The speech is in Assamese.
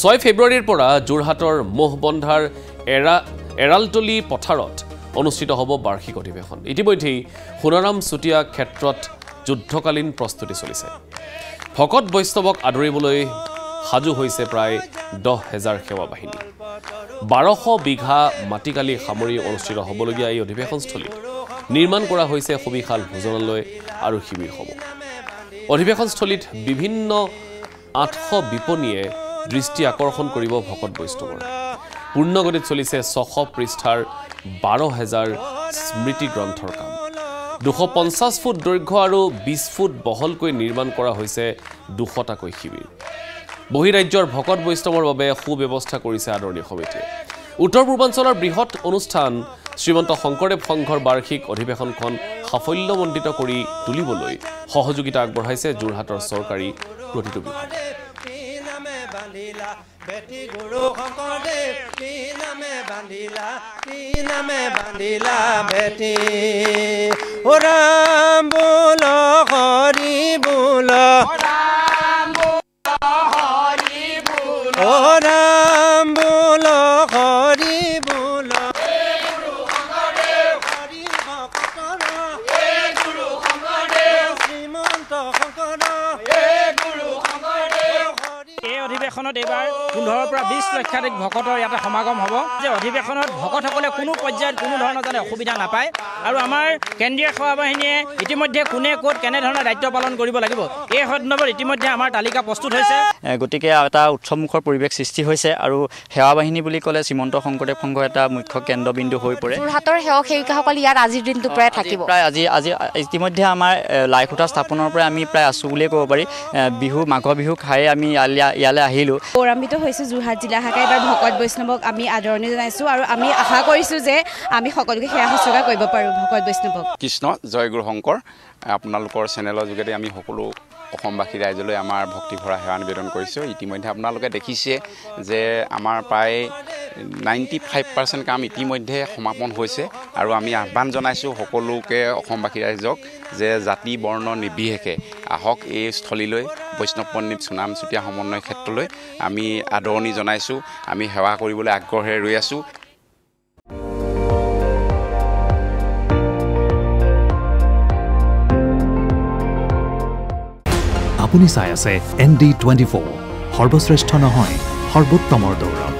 6 ফেব্ৰুৱাৰীৰ পৰা যোৰহাটৰ মোহবন্ধাৰ এৰালতলি পথাৰত অনুষ্ঠিত হ'ব বাৰ্ষিক অধিৱেশন। ইতিমধ্যেই সোণাৰাম চুতীয়া ক্ষেত্ৰত যুদ্ধকালীন প্ৰস্তুতি চলিছে। ভকত বৈষ্ণৱক আদৰিবলৈ সাজু হৈছে প্ৰায় 10,000 সেৱা বাহিনী। 1200 বিঘা মাটিকালি সামৰি অনুষ্ঠিত হ'বলগীয়া এই অধিৱেশনস্থলীত নিৰ্মাণ কৰা হৈছে সুবিশাল ভোজনালয় আৰু শিবিৰসমূহ। অধিৱেশনস্থলীত বিভিন্ন 800 বিপণীয়ে দৃষ্টি আকৰ্ষণ কৰিব ভকত বৈষ্ণৱৰ। পূৰ্ণগতিত চলিছে 600 পৃষ্ঠাৰ 12,000 স্মৃতি গ্ৰন্থৰ কাম। 250 ফুট দৈৰ্ঘ্য আৰু 20 ফুট বহলকৈ নিৰ্মাণ কৰা হৈছে 200টাকৈ শিবিৰ। বহিৰাজ্যৰ ভকত বৈষ্ণৱৰ বাবে সুব্যৱস্থা কৰিছে আদৰণি সমিতিয়ে। উত্তৰ পূৰ্বাঞ্চলৰ বৃহৎ অনুষ্ঠান শ্ৰীমন্ত শংকৰদেৱ সংঘৰ বাৰ্ষিক অধিৱেশনখন সাফল্যমণ্ডিত কৰি তুলিবলৈ সহযোগিতা আগবঢ়াইছে যোৰহাটৰ চৰকাৰী প্ৰতিটো বিভাগে। বেটি গুৰু শংকৰদেৱ কি নামে বান্ধিলা বেটি ও ৰাম বোল হৰি বোল ও ৰাম বোল হৰি বোল শ্ৰীমন্ত শংকৰ এই অধিৱেশনত এইবাৰ 15 পৰা 20 লক্ষাধিক ভকতৰ ইয়াতে সমাগম হ'ব। যে অধিৱেশনত ভকতসকলে কোনো পৰ্যায়ত কোনো ধৰণৰ যাতে অসুবিধা নাপায় আৰু আমাৰ কেন্দ্ৰীয় সেৱা বাহিনীয়ে ইতিমধ্যে কোনে ক'ত কেনেধৰণৰ দায়িত্ব পালন কৰিব লাগিব এই সন্দৰ্ভত ইতিমধ্যে আমাৰ তালিকা প্ৰস্তুত হৈছে। গতিকে এটা উৎসৱমুখৰ পৰিৱেশ সৃষ্টি হৈছে আৰু সেৱা বাহিনী বুলি ক'লে শ্ৰীমন্ত শংকৰদেৱ সংঘ এটা মুখ্য কেন্দ্ৰবিন্দু হৈ পৰে। যোৰহাটৰ সেৱক সেৱিকাসকল ইয়াত আজিৰ দিনটো প্ৰায় থাকিব। প্ৰায় আজি ইতিমধ্যে আমাৰ লাইখুটা স্থাপনৰ পৰা আমি প্ৰায় আছোঁ বুলিয়ে ক'ব পাৰি। মাঘৰ বিহু খাই আমি ইয়ালৈ আহিলোঁ। গৌৰৱান্বিত হৈছোঁ যোৰহাট জিলা শাখাই এবাৰ ভকত বৈষ্ণৱক আমি আদৰণি জনাইছোঁ আৰু আমি আশা কৰিছোঁ যে আমি সকলোকে সেৱা শুশ্ৰূষা কৰিব পাৰোঁ ভকত বৈষ্ণৱক। কৃষ্ণ জয় গুৰু শংকৰ। আপোনালোকৰ চেনেলৰ যোগেদি আমি সকলো অসমবাসী ৰাইজলৈ আমাৰ ভক্তিভৰা সেৱা নিবেদন কৰিছোঁ। ইতিমধ্যে আপোনালোকে দেখিছে যে আমাৰ প্ৰায় 95% কাম ইতিমধ্যে সমাপন হৈছে আৰু আমি আহ্বান জনাইছোঁ সকলোকে অসমবাসী ৰাইজক যে জাতি বৰ্ণ নিৰ্বিশেষে আহক এই স্থলীলৈ বৈষ্ণৱ পণ্ডিত সোণাৰাম চুতীয়া সমন্বয় ক্ষেত্ৰলৈ আমি আদৰণি জনাইছোঁ। আমি সেৱা কৰিবলৈ আগ্ৰহেৰে ৰৈ আছোঁ। আপুনি চাই আছে ND24 সৰ্বশ্ৰেষ্ঠ নহয় সৰ্বোত্তমৰ দৌৰ।